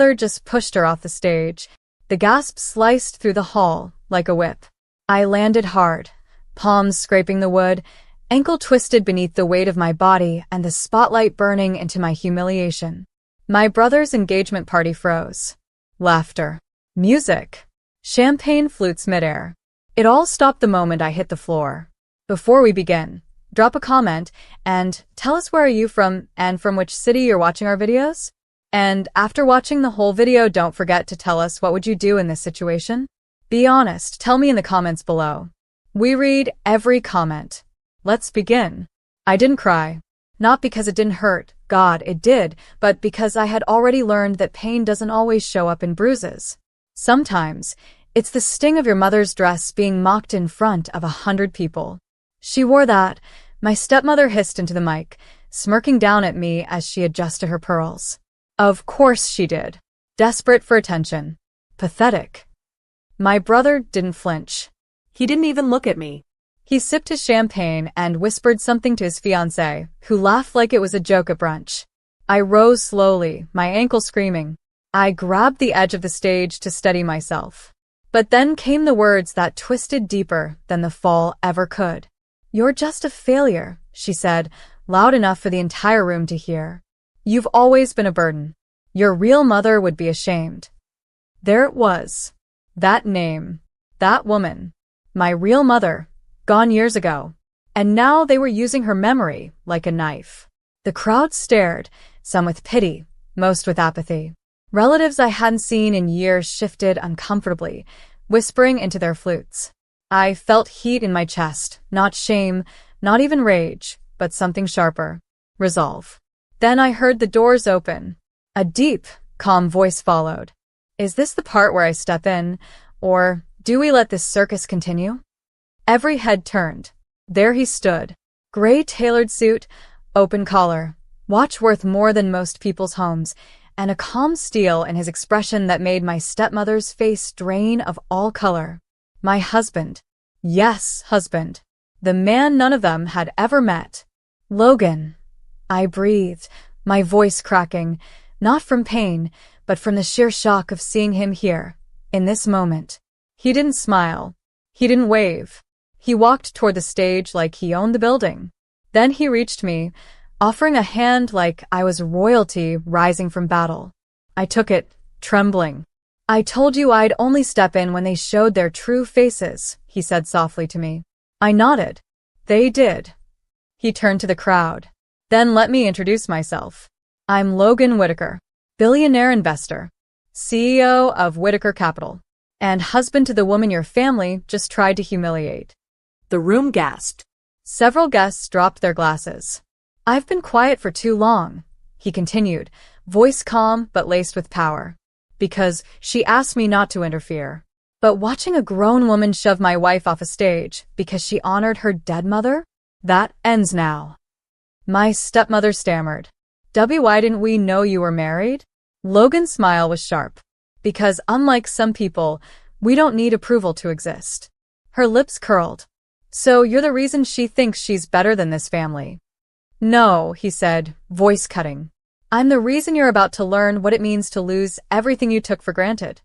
stepmother just pushed her off the stage. The gasp sliced through the hall like a whip. I landed hard, palms scraping the wood, ankle twisted beneath the weight of my body and the spotlight burning into my humiliation. My brother's engagement party froze. Laughter. Music. Champagne flutes midair. It all stopped the moment I hit the floor. Before we begin, drop a comment and tell us where are you from and from which city you're watching our videos? And after watching the whole video, don't forget to tell us what would you do in this situation? Be honest, tell me in the comments below. We read every comment. Let's begin. I didn't cry. Not because it didn't hurt, God, it did, but because I had already learned that pain doesn't always show up in bruises. Sometimes, it's the sting of your mother's dress being mocked in front of 100 people. She wore that, my stepmother hissed into the mic, smirking down at me as she adjusted her pearls. Of course she did. Desperate for attention. Pathetic. My brother didn't flinch. He didn't even look at me. He sipped his champagne and whispered something to his fiancée, who laughed like it was a joke at brunch. I rose slowly, my ankle screaming. I grabbed the edge of the stage to steady myself. But then came the words that twisted deeper than the fall ever could. You're just a failure, she said, loud enough for the entire room to hear. You've always been a burden. Your real mother would be ashamed. There it was. That name. That woman. My real mother. Gone years ago. And now they were using her memory like a knife. The crowd stared, some with pity, most with apathy. Relatives I hadn't seen in years shifted uncomfortably, whispering into their flutes. I felt heat in my chest, not shame, not even rage, but something sharper. Resolve. Then I heard the doors open. A deep, calm voice followed. Is this the part where I step in, or do we let this circus continue? Every head turned. There he stood. Gray tailored suit, open collar, watch worth more than most people's homes, and a calm steel in his expression that made my stepmother's face drain of all color. My husband. Yes, husband. The man none of them had ever met. Logan. I breathed, my voice cracking, not from pain, but from the sheer shock of seeing him here, in this moment. He didn't smile. He didn't wave. He walked toward the stage like he owned the building. Then he reached me, offering a hand like I was royalty rising from battle. I took it, trembling. I told you I'd only step in when they showed their true faces, he said softly to me. I nodded. They did. He turned to the crowd. Then let me introduce myself. I'm Logan Whitaker, billionaire investor, CEO of Whitaker Capital, and husband to the woman your family just tried to humiliate. The room gasped. Several guests dropped their glasses. I've been quiet for too long, he continued, voice calm but laced with power, because she asked me not to interfere. But watching a grown woman shove my wife off a stage because she honored her dead mother? That ends now. My stepmother stammered. Why didn't we know you were married? Logan's smile was sharp. Because unlike some people, we don't need approval to exist. Her lips curled. So you're the reason she thinks she's better than this family. No, he said, voice cutting. I'm the reason you're about to learn what it means to lose everything you took for granted.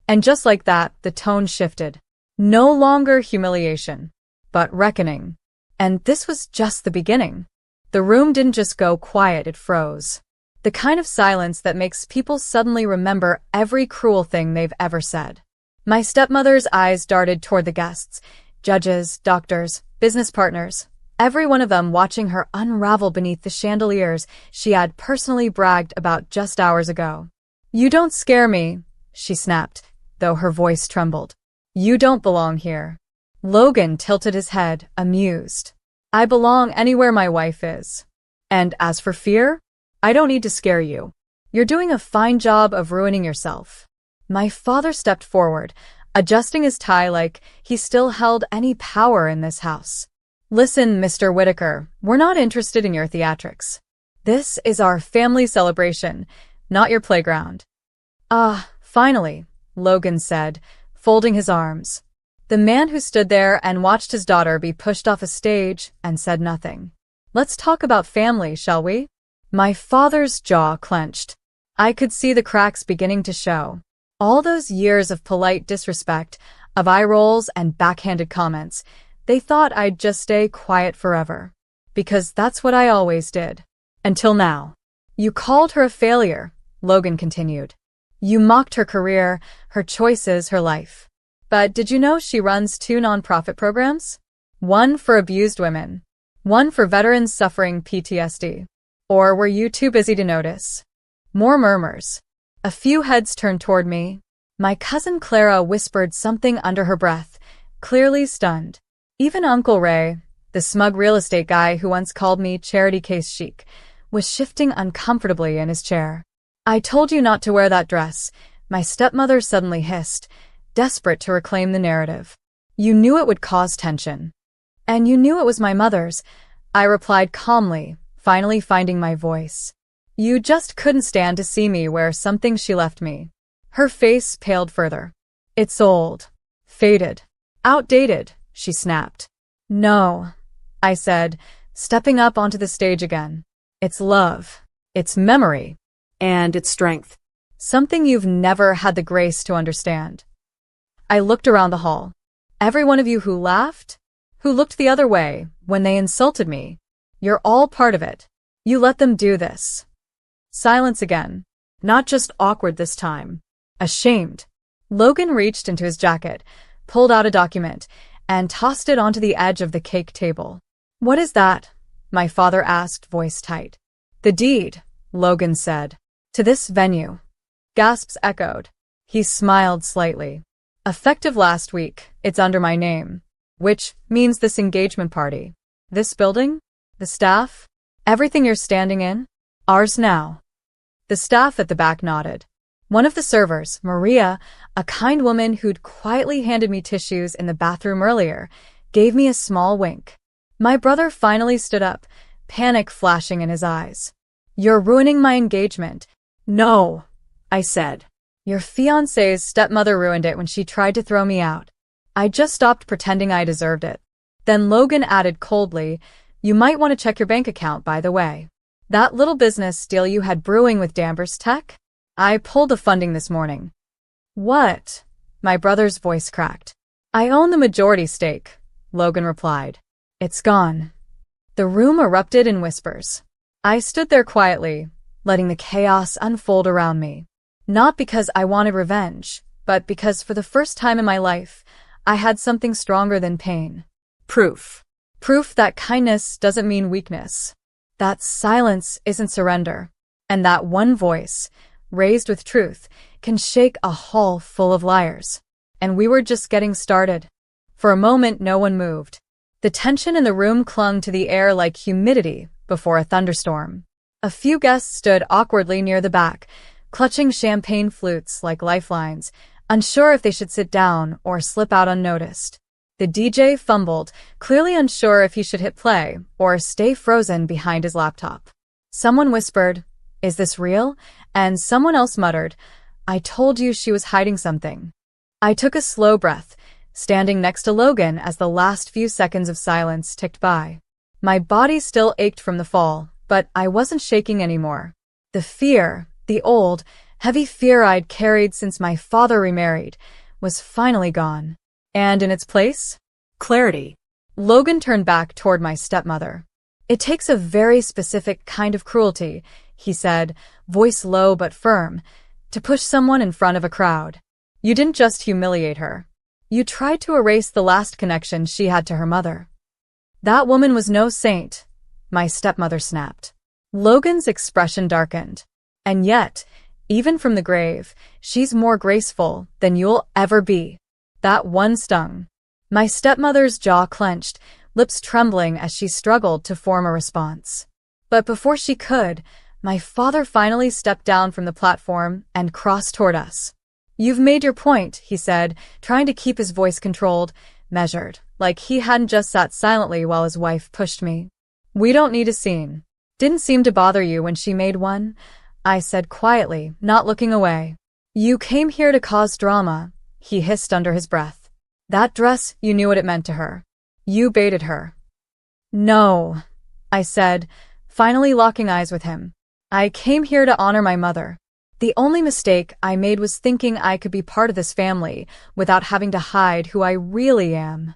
And just like that, the tone shifted. No longer humiliation, but reckoning. And this was just the beginning. The room didn't just go quiet, it froze. The kind of silence that makes people suddenly remember every cruel thing they've ever said. My stepmother's eyes darted toward the guests, judges, doctors, business partners, every one of them watching her unravel beneath the chandeliers she had personally bragged about just hours ago. You don't scare me, she snapped, though her voice trembled. You don't belong here. Logan tilted his head, amused. I belong anywhere my wife is. And as for fear, I don't need to scare you. You're doing a fine job of ruining yourself. My father stepped forward, adjusting his tie like he still held any power in this house. Listen, Mr. Whitaker, we're not interested in your theatrics. This is our family celebration, not your playground. Finally, Logan said, folding his arms. The man who stood there and watched his daughter be pushed off a stage and said nothing. Let's talk about family, shall we? My father's jaw clenched. I could see the cracks beginning to show. All those years of polite disrespect, of eye rolls and backhanded comments, they thought I'd just stay quiet forever. Because that's what I always did. Until now. You called her a failure, Logan continued. You mocked her career, her choices, her life. But did you know she runs 2 nonprofit programs? One for abused women. One for veterans suffering PTSD. Or were you too busy to notice? More murmurs. A few heads turned toward me. My cousin Clara whispered something under her breath, clearly stunned. Even Uncle Ray, the smug real estate guy who once called me charity case chic, was shifting uncomfortably in his chair. I told you not to wear that dress, my stepmother suddenly hissed, desperate to reclaim the narrative. You knew it would cause tension. And you knew it was my mother's, I replied calmly, finally finding my voice. You just couldn't stand to see me wear something she left me. Her face paled further. It's old. Faded. Outdated, she snapped. No, I said, stepping up onto the stage again. It's love. It's memory. And it's strength. Something you've never had the grace to understand. I looked around the hall. Every one of you who laughed, who looked the other way when they insulted me, you're all part of it. You let them do this. Silence again. Not just awkward this time. Ashamed. Logan reached into his jacket, pulled out a document, and tossed it onto the edge of the cake table. What is that? My father asked, voice tight. The deed, Logan said. To this venue. Gasps echoed. He smiled slightly. Effective last week, it's under my name. Which means this engagement party. This building? The staff? Everything you're standing in? Ours now. The staff at the back nodded. One of the servers, Maria, a kind woman who'd quietly handed me tissues in the bathroom earlier, gave me a small wink. My brother finally stood up, panic flashing in his eyes. You're ruining my engagement. No, I said. Your fiancé's stepmother ruined it when she tried to throw me out. I just stopped pretending I deserved it. Then Logan added coldly, you might want to check your bank account, by the way. That little business deal you had brewing with Danvers Tech? I pulled the funding this morning. What? My brother's voice cracked. I own the majority stake, Logan replied. It's gone. The room erupted in whispers. I stood there quietly, letting the chaos unfold around me. Not because I wanted revenge, but because for the first time in my life, I had something stronger than pain. Proof. Proof that kindness doesn't mean weakness. That silence isn't surrender. And that one voice, raised with truth, can shake a hall full of liars. And we were just getting started. For a moment, no one moved. The tension in the room clung to the air like humidity before a thunderstorm. A few guests stood awkwardly near the back, clutching champagne flutes like lifelines, unsure if they should sit down or slip out unnoticed. The DJ fumbled, clearly unsure if he should hit play or stay frozen behind his laptop. Someone whispered, "Is this real?" And someone else muttered, "I told you she was hiding something." I took a slow breath, standing next to Logan as the last few seconds of silence ticked by. My body still ached from the fall, but I wasn't shaking anymore. The fear, the old, heavy fear I'd carried since my father remarried, was finally gone. And in its place? Clarity. Logan turned back toward my stepmother. It takes a very specific kind of cruelty, he said, voice low but firm, to push someone in front of a crowd. You didn't just humiliate her. You tried to erase the last connection she had to her mother. That woman was no saint, my stepmother snapped. Logan's expression darkened. And yet, even from the grave, she's more graceful than you'll ever be. That one stung. My stepmother's jaw clenched, lips trembling as she struggled to form a response. But before she could, my father finally stepped down from the platform and crossed toward us. You've made your point, he said, trying to keep his voice controlled, measured, like he hadn't just sat silently while his wife pushed me. We don't need a scene. Didn't seem to bother you when she made one, I said quietly, not looking away. You came here to cause drama, he hissed under his breath. That dress, you knew what it meant to her. You baited her. No, I said, finally locking eyes with him. I came here to honor my mother. The only mistake I made was thinking I could be part of this family without having to hide who I really am.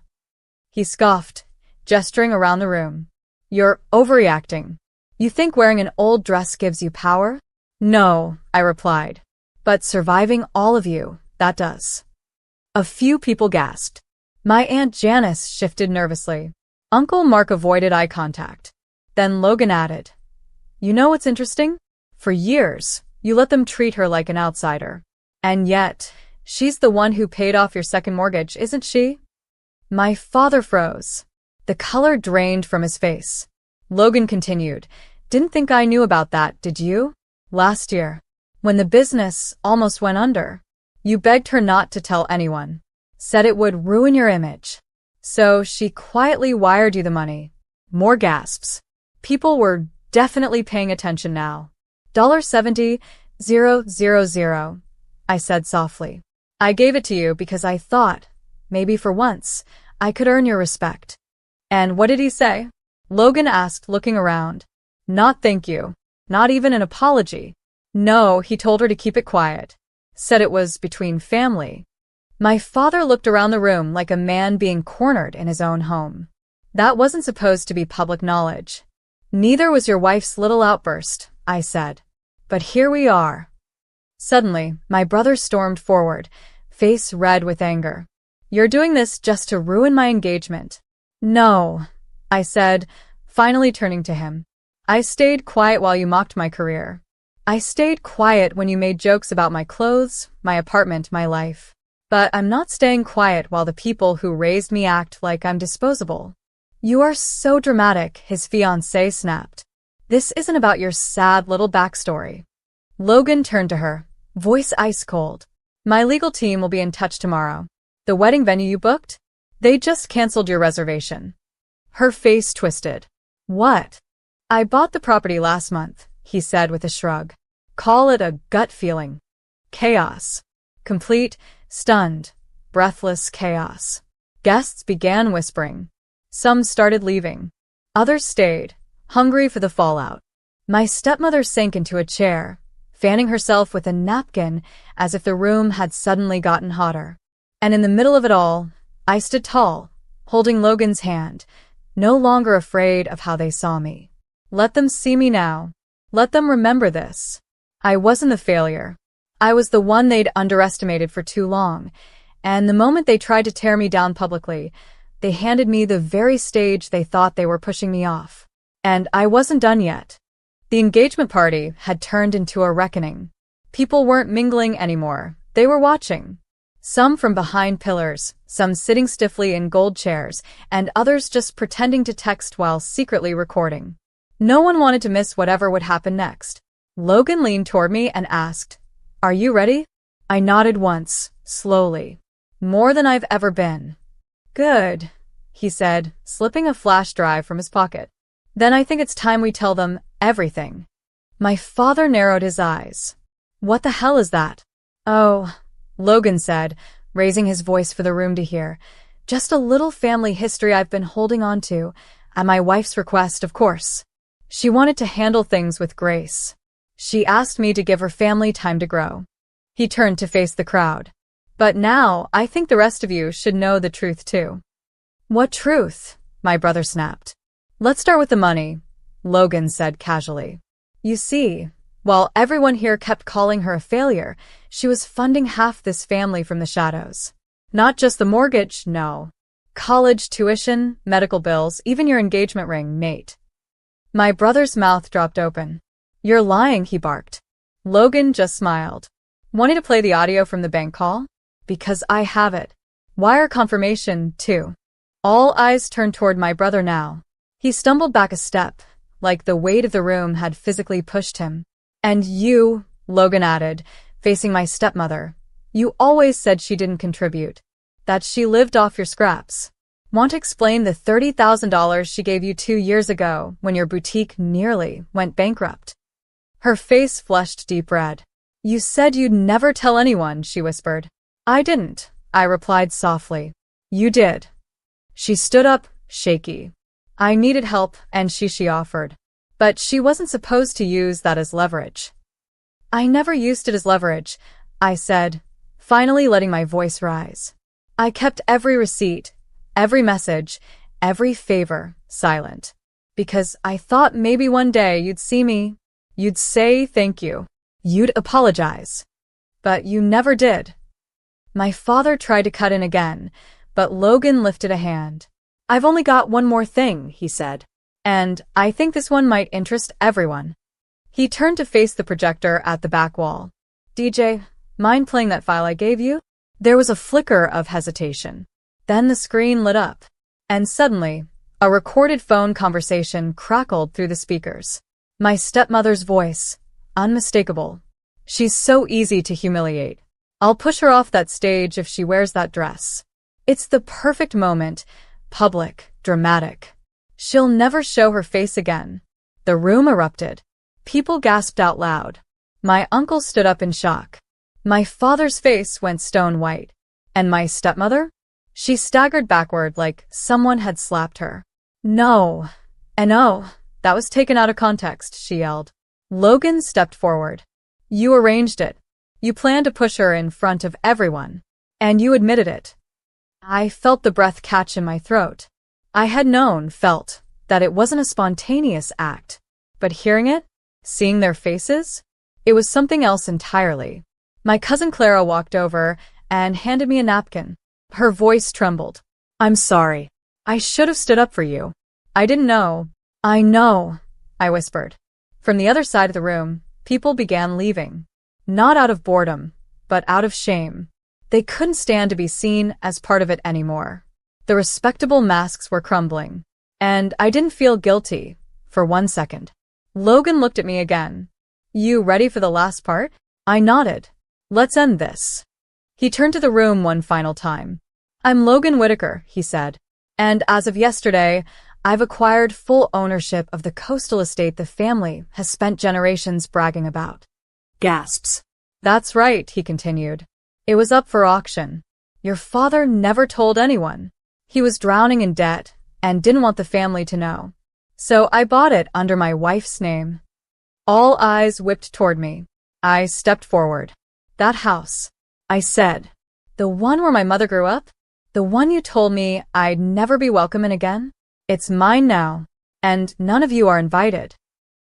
He scoffed, gesturing around the room. You're overreacting. You think wearing an old dress gives you power? No, I replied. But surviving all of you, that does. A few people gasped. My Aunt Janice shifted nervously. Uncle Mark avoided eye contact. Then Logan added, You know what's interesting? For years, you let them treat her like an outsider. And yet, she's the one who paid off your second mortgage, isn't she? My father froze. The color drained from his face. Logan continued, Didn't think I knew about that, did you? Last year, when the business almost went under, you begged her not to tell anyone. Said it would ruin your image. So she quietly wired you the money. More gasps. People were definitely paying attention now. $70,000, I said softly. I gave it to you because I thought, maybe for once, I could earn your respect. And what did he say? Logan asked, looking around. Not thank you. Not even an apology. No, he told her to keep it quiet. Said it was between family. My father looked around the room like a man being cornered in his own home. That wasn't supposed to be public knowledge. Neither was your wife's little outburst, I said. But here we are. Suddenly, my brother stormed forward, face red with anger. You're doing this just to ruin my engagement. No, I said, finally turning to him. I stayed quiet while you mocked my career. I stayed quiet when you made jokes about my clothes, my apartment, my life. But I'm not staying quiet while the people who raised me act like I'm disposable. You are so dramatic, his fiancée snapped. This isn't about your sad little backstory. Logan turned to her, voice ice cold. My legal team will be in touch tomorrow. The wedding venue you booked? They just canceled your reservation. Her face twisted. What? I bought the property last month, he said with a shrug. Call it a gut feeling. Chaos. Complete, stunned, breathless chaos. Guests began whispering. Some started leaving. Others stayed, hungry for the fallout. My stepmother sank into a chair, fanning herself with a napkin as if the room had suddenly gotten hotter. And in the middle of it all, I stood tall, holding Logan's hand, no longer afraid of how they saw me. Let them see me now. Let them remember this. I wasn't the failure. I was the one they'd underestimated for too long, and the moment they tried to tear me down publicly, they handed me the very stage they thought they were pushing me off. And I wasn't done yet. The engagement party had turned into a reckoning. People weren't mingling anymore. They were watching. Some from behind pillars, some sitting stiffly in gold chairs, and others just pretending to text while secretly recording. No one wanted to miss whatever would happen next. Logan leaned toward me and asked, Are you ready? I nodded once, slowly. More than I've ever been. Good, he said, slipping a flash drive from his pocket. Then I think it's time we tell them everything. My father narrowed his eyes. What the hell is that? Oh, Logan said, raising his voice for the room to hear. Just a little family history I've been holding on to, at my wife's request, of course. She wanted to handle things with grace. She asked me to give her family time to grow. He turned to face the crowd. But now, I think the rest of you should know the truth too. What truth? My brother snapped. Let's start with the money, Logan said casually. You see, while everyone here kept calling her a failure, she was funding half this family from the shadows. Not just the mortgage, no. College tuition, medical bills, even your engagement ring, mate. My brother's mouth dropped open. You're lying, he barked. Logan just smiled. Wanting to play the audio from the bank call? Because I have it. Wire confirmation, too. All eyes turned toward my brother now. He stumbled back a step, like the weight of the room had physically pushed him. And you, Logan added, facing my stepmother, you always said she didn't contribute. That she lived off your scraps. Want to explain the $30,000 she gave you 2 years ago when your boutique nearly went bankrupt? Her face flushed deep red. You said you'd never tell anyone, she whispered. I didn't, I replied softly. You did. She stood up, shaky. I needed help, and she offered. But she wasn't supposed to use that as leverage. I never used it as leverage, I said, finally letting my voice rise. I kept every receipt, every message, every favor silent. Because I thought maybe one day you'd see me, you'd say thank you, you'd apologize. But you never did. My father tried to cut in again, but Logan lifted a hand. I've only got one more thing, he said. And I think this one might interest everyone. He turned to face the projector at the back wall. DJ, mind playing that file I gave you? There was a flicker of hesitation. Then the screen lit up. And suddenly, a recorded phone conversation crackled through the speakers. My stepmother's voice, unmistakable. She's so easy to humiliate. I'll push her off that stage if she wears that dress. It's the perfect moment, public, dramatic. She'll never show her face again. The room erupted. People gasped out loud. My uncle stood up in shock. My father's face went stone white. And my stepmother? She staggered backward like someone had slapped her. No. And oh, that was taken out of context, she yelled. Logan stepped forward. You arranged it. You planned to push her in front of everyone. And you admitted it. I felt the breath catch in my throat. I had felt, that it wasn't a spontaneous act. But hearing it, seeing their faces, it was something else entirely. My cousin Clara walked over and handed me a napkin. Her voice trembled. I'm sorry. I should have stood up for you. I didn't know. I know, I whispered. From the other side of the room, people began leaving. Not out of boredom, but out of shame. They couldn't stand to be seen as part of it anymore. The respectable masks were crumbling. And I didn't feel guilty, for 1 second. Logan looked at me again. You ready for the last part? I nodded. Let's end this. He turned to the room one final time. I'm Logan Whitaker, he said. And as of yesterday, I've acquired full ownership of the coastal estate the family has spent generations bragging about. Gasps. That's right, he continued. It was up for auction. Your father never told anyone. He was drowning in debt and didn't want the family to know. So I bought it under my wife's name. All eyes whipped toward me. I stepped forward. That house, I said. The one where my mother grew up? The one you told me I'd never be welcome in again? It's mine now, and none of you are invited.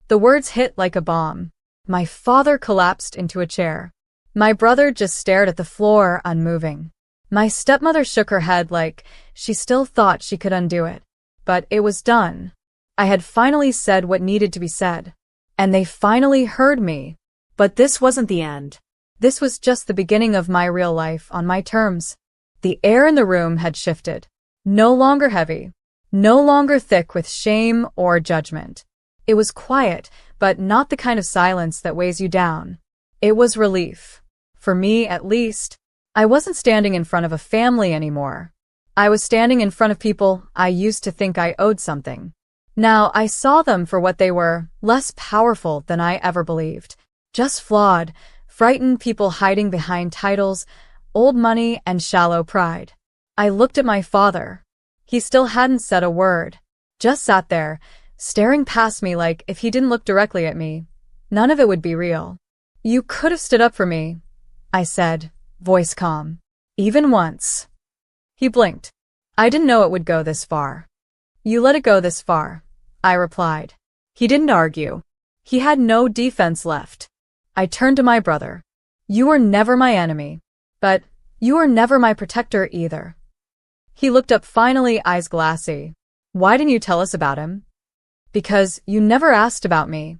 The words hit like a bomb. My father collapsed into a chair. My brother just stared at the floor, unmoving. My stepmother shook her head like she still thought she could undo it. But it was done. I had finally said what needed to be said. And they finally heard me. But this wasn't the end. This was just the beginning of my real life on my terms. The air in the room had shifted. No longer heavy. No longer thick with shame or judgment. It was quiet, but not the kind of silence that weighs you down. It was relief. For me, at least. I wasn't standing in front of a family anymore. I was standing in front of people I used to think I owed something. Now I saw them for what they were, less powerful than I ever believed. Just flawed, frightened people hiding behind titles, old money, and shallow pride. I looked at my father. He still hadn't said a word. Just sat there, staring past me like if he didn't look directly at me, none of it would be real. You could have stood up for me, I said, voice calm. Even once. He blinked. I didn't know it would go this far. You let it go this far, I replied. He didn't argue. He had no defense left. I turned to my brother. You were never my enemy, but you were never my protector either. He looked up finally, eyes glassy. Why didn't you tell us about him? Because you never asked about me,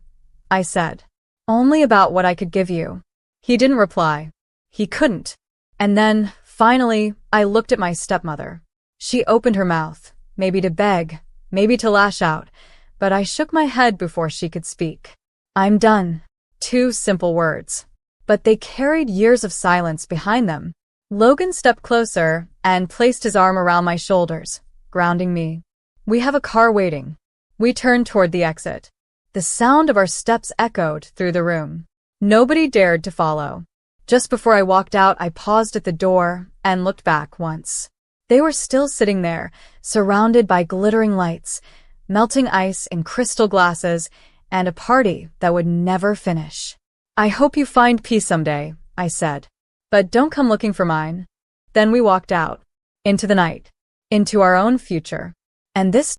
I said. Only about what I could give you. He didn't reply. He couldn't. And then, finally, I looked at my stepmother. She opened her mouth, maybe to beg, maybe to lash out, but I shook my head before she could speak. I'm done. 2 simple words. But they carried years of silence behind them. Logan stepped closer and placed his arm around my shoulders, grounding me. We have a car waiting. We turned toward the exit. The sound of our steps echoed through the room. Nobody dared to follow. Just before I walked out, I paused at the door and looked back once. They were still sitting there, surrounded by glittering lights, melting ice in crystal glasses, and a party that would never finish. I hope you find peace someday, I said. But don't come looking for mine. Then we walked out. Into the night. Into our own future. And this